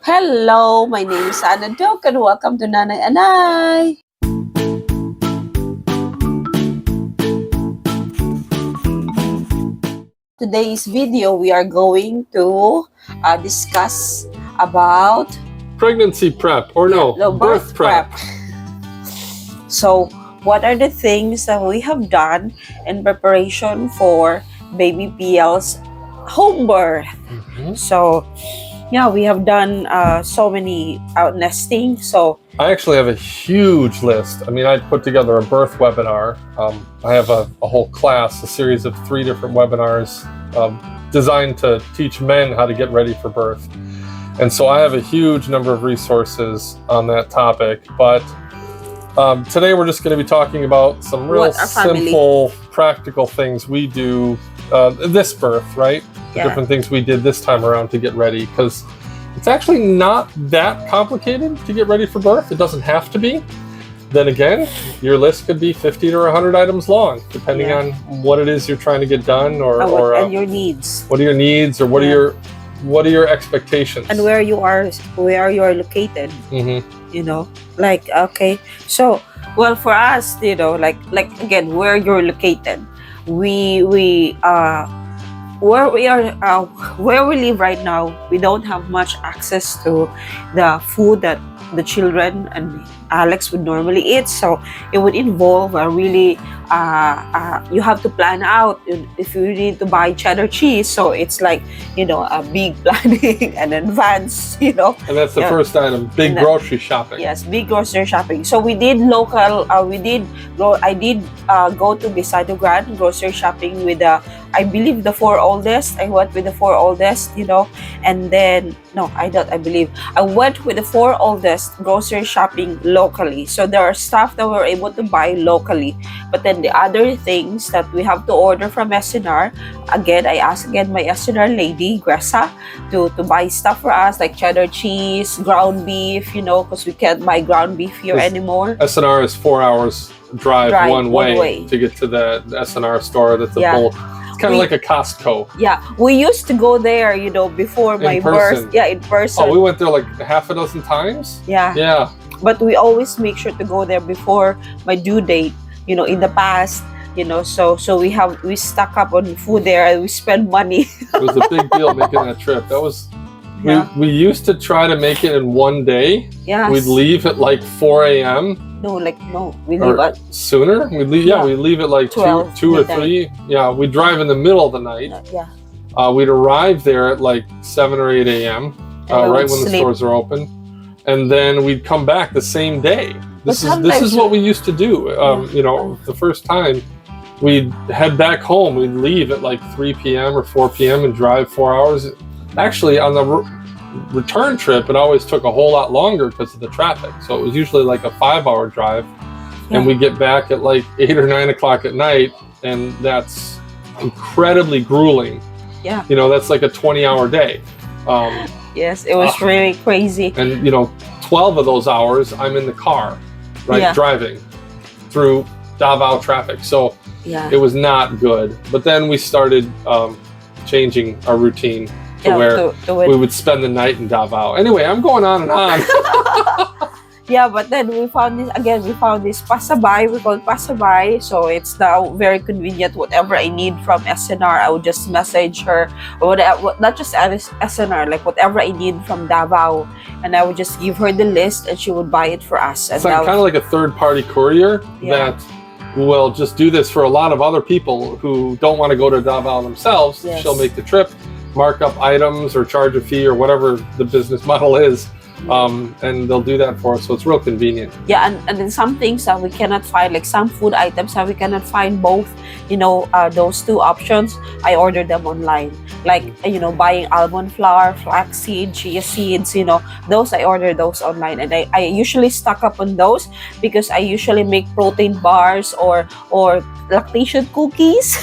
Hello, my name is Ana Doak and welcome to Nanay Anay. Today's video, we are going to discuss about Pregnancy prep, or the birth prep. So, what are the things that we have done in preparation for baby PL's home birth? So, yeah, we have done so many out nesting. So I actually have a huge list. I mean, I put together a birth webinar. I have a whole class, a series of 3 different webinars designed to teach men how to get ready for birth. And so I have a huge number of resources on that topic. But today we're just going to be talking about some real simple, practical things we do this birth, right? The different things we did this time around to get ready, because it's actually not that complicated to get ready for birth. It doesn't have to be. Then again, your list could be 50 or 100 items long, depending on what it is you're trying to get done, or and your needs. What are your needs, or what are your expectations, and where you are located. You know, like, okay, so well, for us, you know, like again, where you're located, where we live right now, we don't have much access to the food that the children and Alex would normally eat. So it would involve a really you have to plan out if you need to buy cheddar cheese. So it's like, you know, a big planning and advance, you know. And that's the first item, grocery shopping. Yes, big grocery shopping. So we did local, I did go to Bisado Grand grocery shopping with I believe the 4 oldest. I went with the 4 oldest, you know, and then, no, I went with the 4 oldest grocery shopping locally. So there are stuff that we're able to buy locally. But then the other things that we have to order from SNR, again, I asked my SNR lady, Gressa, to buy stuff for us, like cheddar cheese, ground beef, you know, because we can't buy ground beef here anymore. SNR is 4 hours drive one way to get to the SNR store. That's a full. It's kind of like a Costco. Yeah, we used to go there, you know, before my birth. Yeah, in person. Oh, we went there like half a dozen times? Yeah. But we always make sure to go there before my due date, you know, in the past, you know, so we stock up on food there and we spend money. It was a big deal making that trip. That was, we used to try to make it in one day. Yes. We'd leave at like 4 a.m. We leave at sooner. We leave at like 12, 2 or 3. Yeah, we drive in the middle of the night. We'd arrive there at like 7 or 8 a.m. Right when the stores are open, and then we'd come back the same day. This is what we used to do. You know, the first time we'd head back home, we'd leave at like 3 p.m. or 4 p.m. and drive 4 hours. Actually, on the return trip, it always took a whole lot longer because of the traffic. So it was usually like a 5-hour drive, and we get back at like 8 or 9 o'clock at night, and that's incredibly grueling. Yeah, you know, that's like a 20-hour day. Yes, it was really crazy. And you know, 12 of those hours I'm in the car, right, driving through Davao traffic. So it was not good. But then we started changing our routine to where we would spend the night in Davao. Anyway, I'm going on and on. Yeah, but then we found this pasabay. We call it pasabay. So it's now very convenient. Whatever I need from SNR, I would just message her, or not just SNR, like whatever I need from Davao, and I would just give her the list, and she would buy it for us. It's kind of like a third-party courier that will just do this for a lot of other people who don't want to go to Davao themselves. Yes. She'll make the trip, mark up items, or charge a fee, or whatever the business model is. And they'll do that for us, so it's real convenient. Yeah, and then some things that we cannot find, like some food items that we cannot find both, you know, those 2 options, I order them online. Like, you know, buying almond flour, flaxseed, chia seeds, you know, those I order those online, and I usually stock up on those because I usually make protein bars or lactation cookies.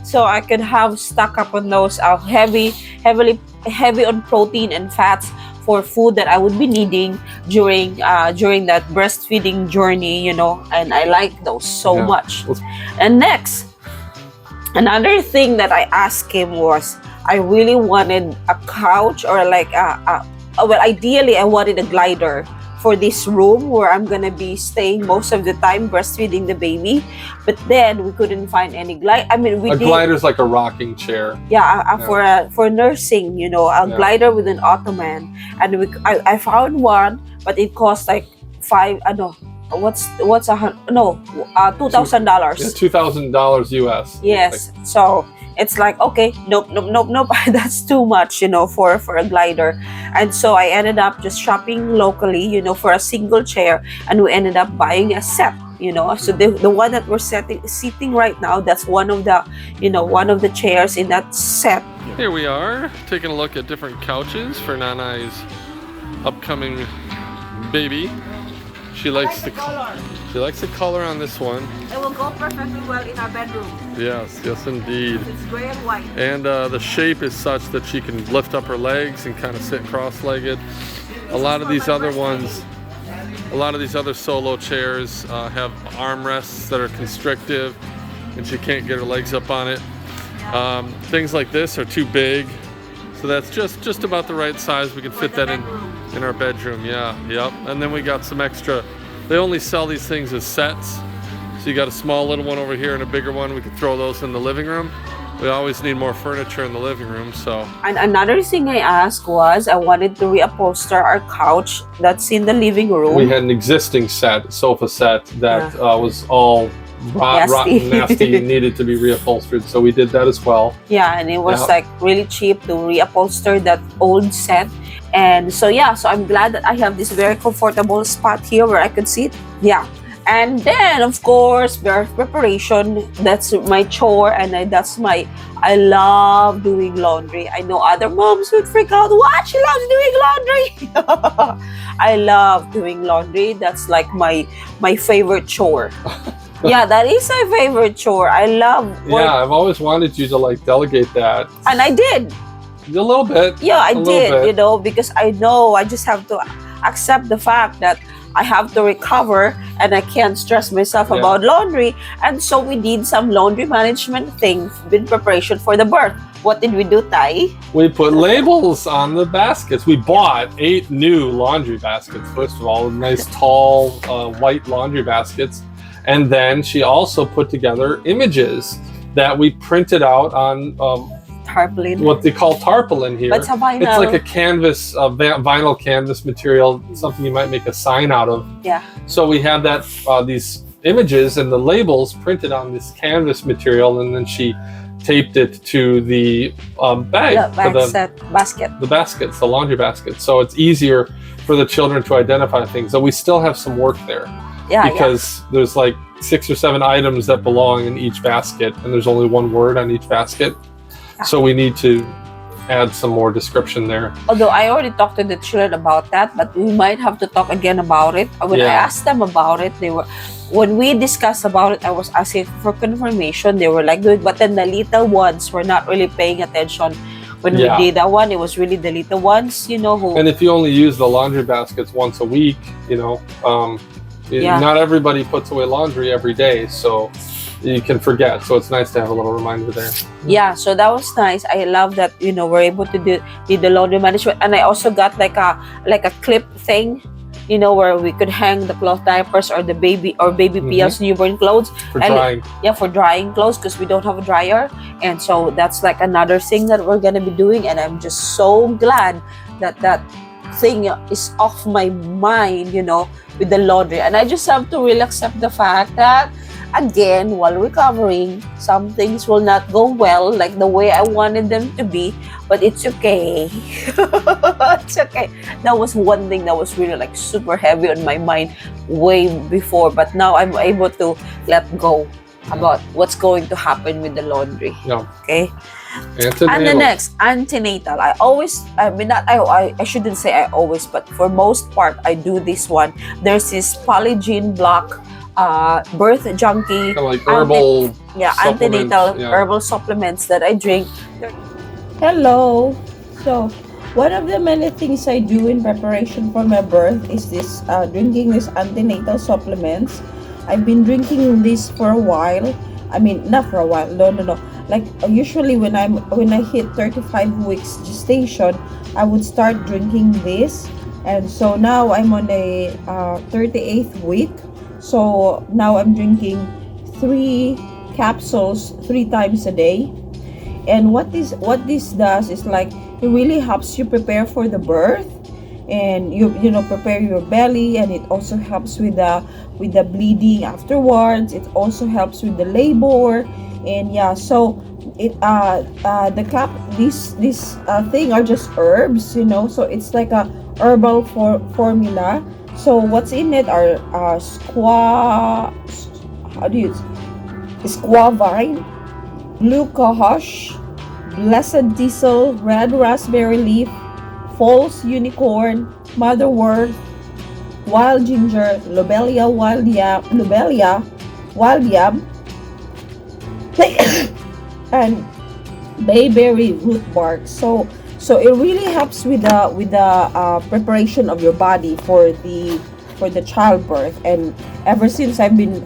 So I could have stock up on those heavy on protein and fats for food that I would be needing during that breastfeeding journey, you know, and I like those so much. And next, another thing that I asked him was, I really wanted a couch or like well, ideally I wanted a glider for this room where I'm gonna be staying most of the time breastfeeding the baby. But then we couldn't find any glide. I mean, we A did. glider's like a rocking chair. Yeah, Yeah. for nursing, a Yeah. glider with an ottoman, and I found one, but it cost like five. No, what's $2,000. Yeah, $2,000 US. Yes. So it's like, okay, nope, nope, nope, nope. That's too much, for a glider. And so I ended up just shopping locally, for a single chair, and we ended up buying a set. So the one that we're sitting right now, that's one of the chairs in that set. Here we are, taking a look at different couches for Nanai's upcoming baby. She likes the color on this one. It will go perfectly well in our bedroom. Yes, yes indeed. It's gray and white. And the shape is such that she can lift up her legs and kind of sit cross-legged. A lot of these other solo chairs have armrests that are constrictive, and she can't get her legs up on it. Things like this are too big, so that's just about the right size. We can fit that in our bedroom. Yeah, yep. And then we got some extra. They only sell these things as sets, so you got a small little one over here and a bigger one. We could throw those in the living room. We always need more furniture in the living room, so. And another thing I asked was I wanted to reupholster our couch that's in the living room. We had an existing sofa set that was all rotten, nasty, needed to be reupholstered. So we did that as well. Yeah, and it was like really cheap to reupholster that old set. And so so I'm glad that I have this very comfortable spot here where I could sit. Yeah. And then, of course, birth preparation. That's my chore, and I love doing laundry. I know other moms would freak out. What? She loves doing laundry. I love doing laundry. That's like my favorite chore. Yeah, that is my favorite chore. I love work. Yeah, I've always wanted you to like delegate that. And I did. A little bit. Yeah, I did, because I know I just have to accept the fact that I have to recover and I can't stress myself about laundry. And so we did some laundry management things in preparation for the birth. What did we do, Tai? We put labels on the baskets. We bought 8 new laundry baskets, first of all, nice tall white laundry baskets. And then she also put together images that we printed out on tarpaulin. What they call tarpaulin here. But it's a vinyl. It's like a canvas, vinyl canvas material, something you might make a sign out of. Yeah. So we had that these images and the labels printed on this canvas material, and then she taped it to the bag, basket. The baskets, the laundry baskets. So it's easier for the children to identify things. So we still have some work there. Yeah. Because there's like 6 or 7 items that belong in each basket, and there's only one word on each basket. So we need to add some more description there. Although I already talked to the children about that, but we might have to talk again about it. When I asked them about it, when we discussed about it, I was asking for confirmation. They were like, good, but then the little ones were not really paying attention. When we did that one, it was really the little ones, who... And if you only use the laundry baskets once a week, not everybody puts away laundry every day, so you can forget. So it's nice to have a little reminder there. Yeah, so that was nice. I love that we're able to do the laundry management, and I also got like a clip thing, where we could hang the cloth diapers or the baby Pia's newborn clothes for drying. Yeah, for drying clothes, because we don't have a dryer, and so that's like another thing that we're gonna be doing, and I'm just so glad that thing is off my mind, with the laundry. And I just have to really accept the fact that, again, while recovering, some things will not go well like the way I wanted them to be, but it's okay. It's okay. That was one thing that was really like super heavy on my mind way before, but now I'm able to let go about what's going to happen with the laundry. Yeah. Okay. Antenatal. And the next, antenatal. I shouldn't say I always, but for most part, I do this one. There's this Polygene block birth junkie, kind of like herbal antenatal herbal supplements that I drink. Hello. So one of the many things I do in preparation for my birth is this drinking these antenatal supplements. I've been drinking this for a while. I mean, not for a while. No. like usually when I hit 35 weeks gestation, I would start drinking this. And so now I'm on a 38th week. So now I'm drinking 3 capsules 3 times a day. And what this does is like it really helps you prepare for the birth, and you know, prepare your belly, and it also helps with the bleeding afterwards. It also helps with the labor. And yeah, so it the cap this thing are just herbs, you know, so it's like a herbal formula. So what's in it are squaw vine, blue cohosh, blessed diesel, red raspberry leaf, false unicorn, motherwort, wild ginger, lobelia wild yam, and bayberry root bark. So it really helps with the preparation of your body for the childbirth. And ever since I've been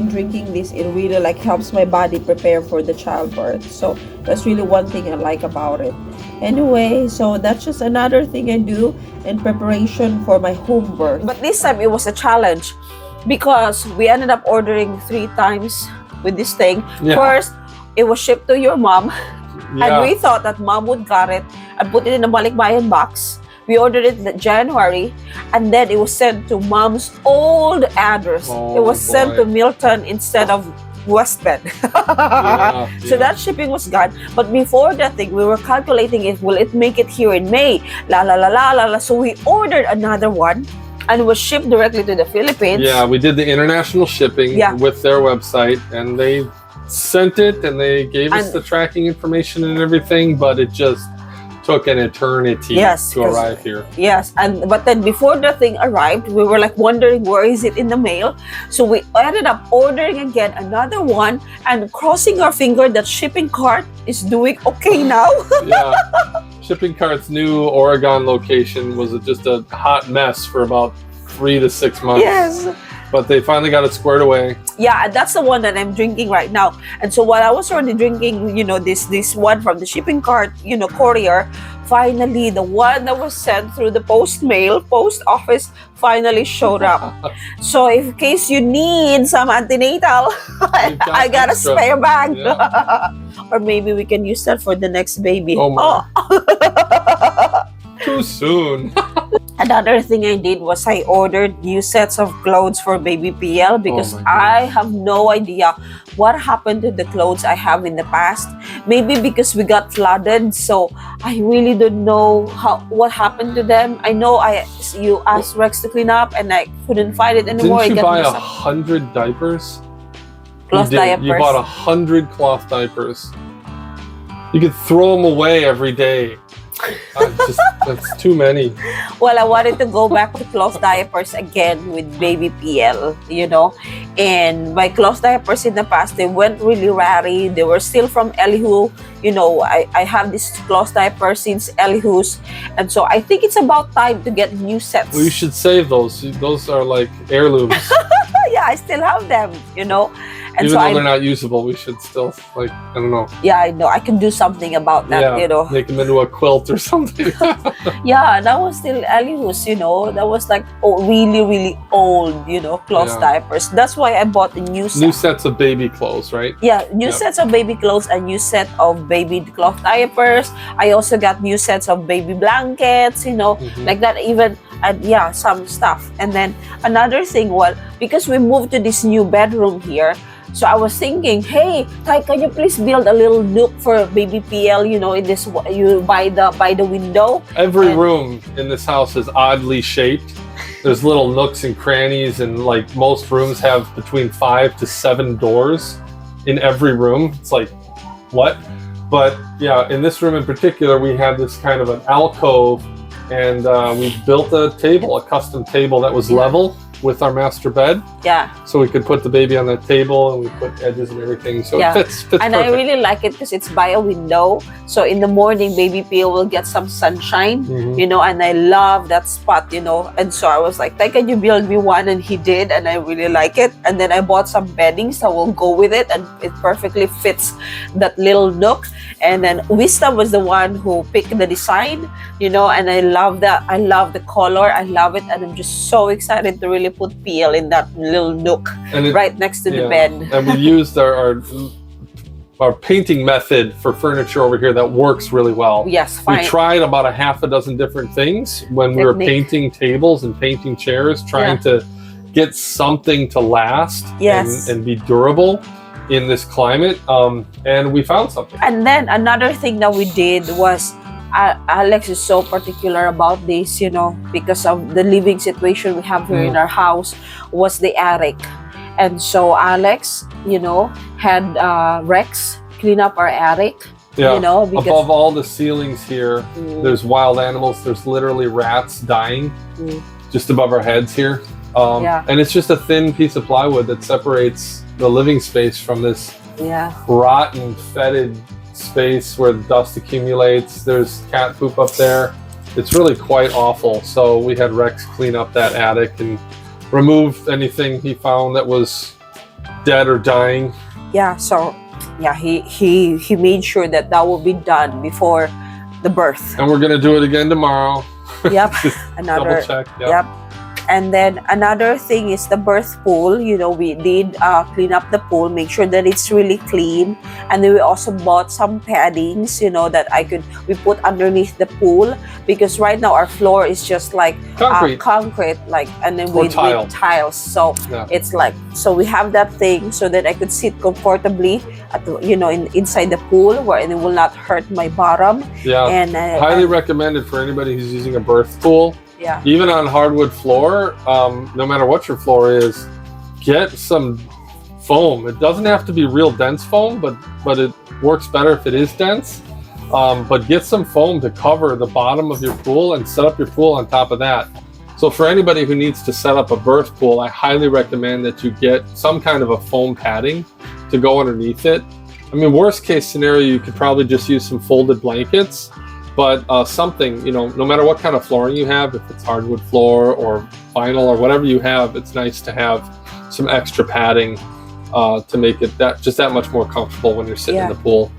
drinking this, it really like helps my body prepare for the childbirth. So that's really one thing I like about it. Anyway, so that's just another thing I do in preparation for my home birth. But this time it was a challenge because we ended up ordering 3 times with this thing. Yeah. First, it was shipped to your mom, and Yeah. we thought that mom would got it and put it in a balikbayan box. We ordered it in January, and then it was sent to mom's old address. Oh, it was sent boy. to Milton instead of West Bend. Yeah, So yeah. that shipping was gone. But before that thing, we were calculating if will it make it here in May. La la la la la la. So we ordered another one, and it was shipped directly to the Philippines. Yeah, we did the international shipping Yeah. with their website, and they sent it, and they gave us And- the tracking information and everything, but it just took an eternity Yes, to 'cause- arrive here. Yes, but then before the thing arrived, we were like wondering where is it in the mail. So we ended up ordering again another one and crossing our finger that shipping cart is doing okay now. Yeah. Shipping cart's new Oregon location was just a hot mess for about 3 to 6 months. Yes. But they finally got it squared away. Yeah, and that's the one that I'm drinking right now. And so while I was already drinking, you know, this one from the shipping cart, you know, courier, finally the one that was sent through the post office finally showed up. So in case you need some antenatal, We've got I got a extra. spare bag. Yeah. Or maybe we can use that for the next baby. Oh my. Too soon. Another thing I did was I ordered new sets of clothes for baby PL because Oh my I have no idea what happened to the clothes I have in the past. Maybe because we got flooded, so I really don't know what happened to them. I know you asked Rex to clean up, and I couldn't find it anymore. Didn't you buy I got 100 diapers? cloth You did. diapers. You bought 100 cloth diapers. You could throw them away every day. That's too many. Well, I wanted to go back to cloth diapers again with baby PL, you know. And my cloth diapers in the past, they went really ratty. They were still from Elihu. You know, I have this cloth diaper since Elihu's. And so I think it's about time to get new sets. Well, you should save those. Those are like heirlooms. Yeah, I still have them, you know. And Even so though they're not usable, we should still, like, I don't know. yeah, I know. I can do something about that, Yeah, you know. make them into a quilt or something. Yeah, that was still Elihu's, you know. That was like really, really old, you know, cloth Yeah. diapers. That's why I bought the new set. New sets of baby clothes, right? Yeah, new Yeah. sets of baby clothes, a new set of baby cloth diapers. I also got new sets of baby blankets, you know, Mhm. like that even, and yeah, some stuff. And then another thing, well, because we moved to this new bedroom here, so I was thinking, hey, Ty, can you please build a little nook for baby PL, you know, in this, you by the window. Every And- room in this house is oddly shaped. There's little nooks and crannies, and like most rooms have between 5 to 7 doors in every room. It's like, what? But yeah, in this room in particular, we have this kind of an alcove, and we built a table, a custom table that was level with our master bed, Yeah. so we could put the baby on the table and we put edges and everything. So Yeah. it fits And perfect. I really like it because it's by a window. So in the morning, baby Pio will get some sunshine, Mhm. you know, and I love that spot, you know. And so I was like, can you build me one? And he did, and I really like it. And then I bought some beddings that will go with it, and it perfectly fits that little nook. And then Wisdom was the one who picked the design, you know, and I love that. I love the color. I love it. And I'm just so excited to really put Peel in that little nook And it, right next to the yeah. bed. And we used our painting method for furniture over here that works really well. Yes, We fine. tried about a half a dozen different things when we were Technique. painting tables and painting chairs, trying to get something to last Yes. and be durable in this climate. And we found something. And then another thing that we did was Alex is so particular about this, you know, because of the living situation we have here in our house, was the attic. And so Alex, you know, had Rex clean up our attic, Yeah. you know, because Above all the ceilings here, Mm. there's wild animals. There's literally rats dying Mm. just above our heads here. Yeah. And it's just a thin piece of plywood that separates the living space from this yeah, rotten, fetid space where the dust accumulates. There's cat poop up there. It's really quite awful. So we had Rex clean up that attic and remove anything he found that was dead or dying. yeah. So yeah, he made sure that will be done before the birth. And we're gonna do it again tomorrow. Yep, Just another. double check. Yep. Yep. And then another thing is the birth pool. You know, we did clean up the pool, make sure that it's really clean. And then we also bought some paddings, you know, that we put underneath the pool, because right now our floor is just like Concrete. like, and then Or with tile. tiles. So Yeah. it's like, so we have that thing so that I could sit comfortably at the, you know, inside the pool where it will not hurt my bottom. Yeah. And Highly recommended for anybody who's using a birth pool. yeah. Even on hardwood floor, no matter what your floor is, get some foam. It doesn't have to be real dense foam, but it works better if it is dense. But get some foam to cover the bottom of your pool and set up your pool on top of that. So for anybody who needs to set up a birth pool, I highly recommend that you get some kind of a foam padding to go underneath it. I mean, worst case scenario, you could probably just use some folded blankets. But something, you know, no matter what kind of flooring you have, if it's hardwood floor or vinyl or whatever you have, it's nice to have some extra padding to make it that much more comfortable when you're sitting in the pool.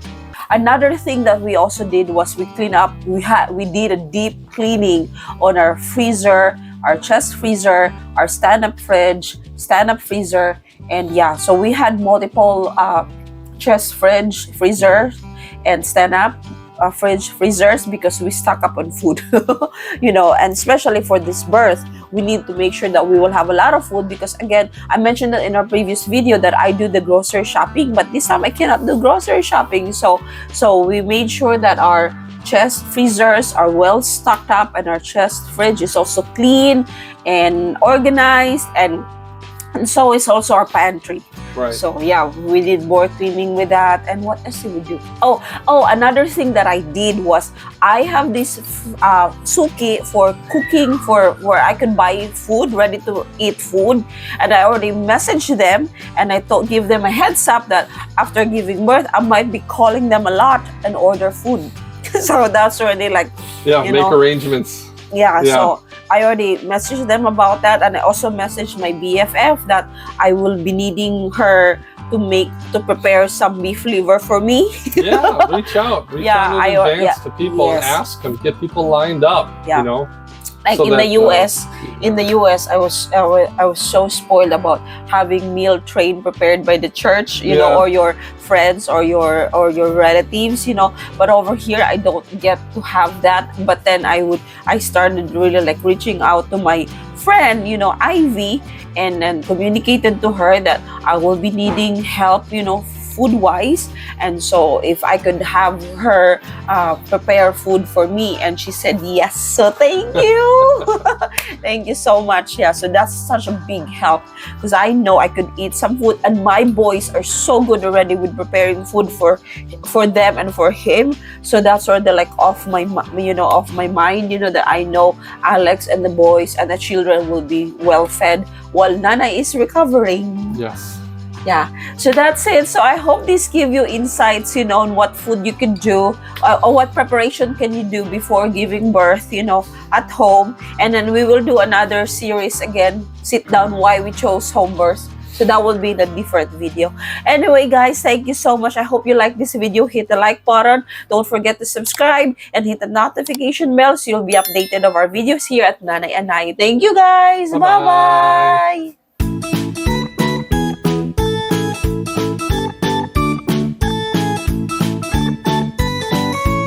Another thing that we also did was we clean up. We did a deep cleaning on our freezer, our chest freezer, our stand-up fridge, stand-up freezer, and yeah. So we had multiple chest freezer, and stand-up freezers, because we stock up on food, you know, and especially for this birth, we need to make sure that we will have a lot of food, because again, I mentioned that in our previous video that I do the grocery shopping, but this time I cannot do grocery shopping. So we made sure that our chest freezers are well stocked up, and our chest fridge is also clean and organized, and so is also our pantry. Right. So yeah, we did more cleaning with that. And what else did we do? Oh, another thing that I did was I have this suki for cooking, for where I could buy food, ready to eat food, and I already messaged them, and I give them a heads up that after giving birth I might be calling them a lot and order food. So that's already like, Yeah, you make know, arrangements. yeah, Yeah. so I already messaged them about that, and I also messaged my BFF that I will be needing her to prepare some beef liver for me. Yeah, reach out in advance to people and ask them, get people lined up. Yeah. You know, Like so in the US, I was so spoiled about having meal train prepared by the church, you know, or your friends or your relatives, you know. But over here, I don't get to have that. But then I started really like reaching out to my friend, you know, Ivy, and then communicated to her that I will be needing help, you know, food wise. And so if I could have her prepare food for me, and she said yes, so thank you. Thank you so much. Yeah, so that's such a big help, because I know I could eat some food, and my boys are so good already with preparing food for them and for him. So that's sort of like off my off my mind, that I know Alex and the boys and the children will be well fed while Nana is recovering. Yes. Yeah, so that's it. So I hope this give you insights, on what food you can do, or what preparation can you do before giving birth, at home. And then we will do another series again, sit down why we chose home birth. So that will be the different video. Anyway, guys, thank you so much. I hope you like this video. Hit the like button. Don't forget to subscribe and hit the notification bell so you'll be updated of our videos here at Nanay and I. Thank you, guys. Bye-bye. Bye-bye.